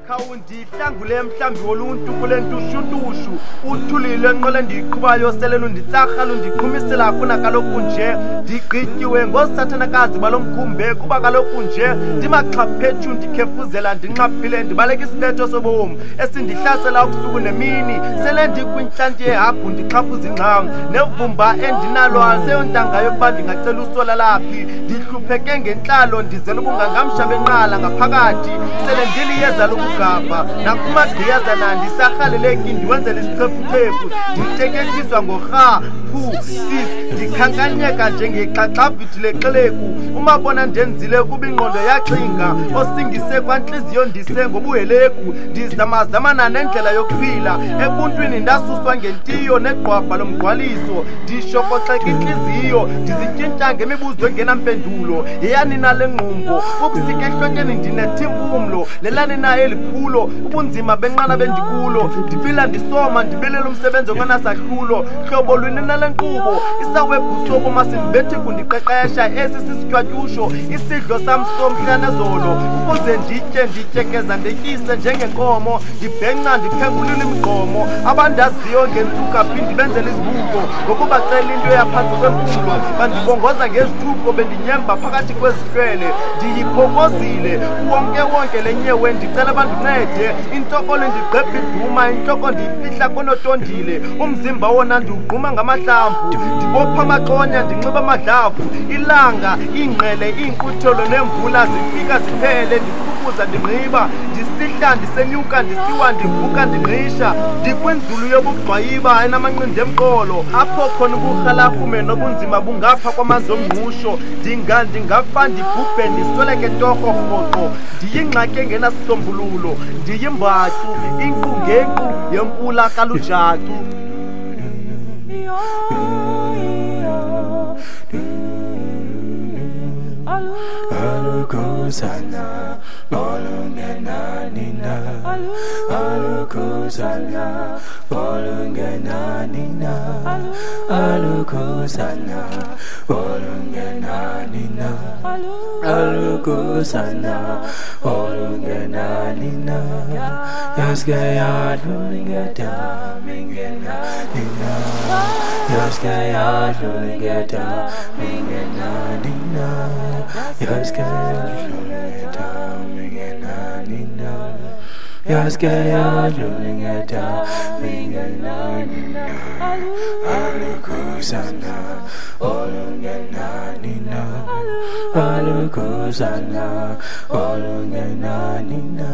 khawundi hlangule mhlambi woluntu kule ntushuntushu uthulile enqole ndiyiqhubayo sele lunditsarha lundiqhumisela kuna kaloku nje ndigqityiwe ngosathanakazi balomkhumbe kuba kaloku nje ndimaxhaphethu ndikhefuzela ndinxaphile ndibaleka isibetho sobomi esindihlasela ubusuku nemini sele ndikwintlanti yehabhu ndixhaphuza ingxam nevumba endinalo aseyontanga yokuba ndingacela usola laphi ndihlupheke ngentlalo ndizela ubungangamsha benqala ngaphakathi sele ndiliyeza lokugabha nakumagqiyazana ndisarhaleleki ndiwenzela isiqephuqephu nditekekiswa ngorha sis ndikhankanyeka njengexaxabhithi leqeleku umabona ndenzile kuba ingqondo yaxinga osingise kwantliziyo ndise ngobuheleku ndizamazamana nendlela yokuphila ebuntwini ndasuswa ngentiyo negqwabha lomgqwaliso ndishokoxeka intliziyo ndizityinta ngemibuzo engenampendulo yeyanina lengqumbo ukusika ehlotyeni ndinethimfumlo lelanina eliphulo ubunzima benqana bendikulo ndiphila ndisoma ndibelela umsebenzi ongenasahlulo hlobo lwinina lenkqubo isawebhusobo masindibethe kundiqeqesha esi sisitywatyusho isidlo sam somhla nezolo ukuze nditye ndityekeza ndetyise njengenkomo ndibhenca ndiphengulile imigqomo abandaziyo ngentsuka phinde benzele izibuko ngokubacela into yaphantsi kwempumlo bandibongoza ngezithuko bendinyemba phakathi kwezihlwele ndiyiphokozile wonke lenyewe ndicela bandincede intokolo ndigqebha iduma intloko ndiyifihla konotondile umzimba wona ndiwugquma ngamahlamvu ndibopha amaxonya ndinxiba amadlavu ilanga iingqele iinkutholo nemvula zifika ziphele ndikhuphuza ndinqiba ndisihla ndisenyuka ndisiwa ndivuka ndingqisha ndikwinzulu yobugxwayiba enamanqindi emqolo apho khona uburhalafume nobunzima bungapha kwamanzi omngqusho ndingafa ndibhubhe ndisweleke torho rhoqo ndiyingxaki engenasisombululo ndiyimbacu inqungenqu yempula kalujacu Alukusana, bolungenanina. Alukusana, bolungenanina. Alukusana, bolungenanina. Alukusana, bolungenanina. Yaskaya lungeta mingenanina. Yaskaya lungeta mingenanina. Yaskaya lungeta mingenanina. Yaskaya lungeta mingenanina. Alukusana, olungenanina. Alukusana, olungenanina.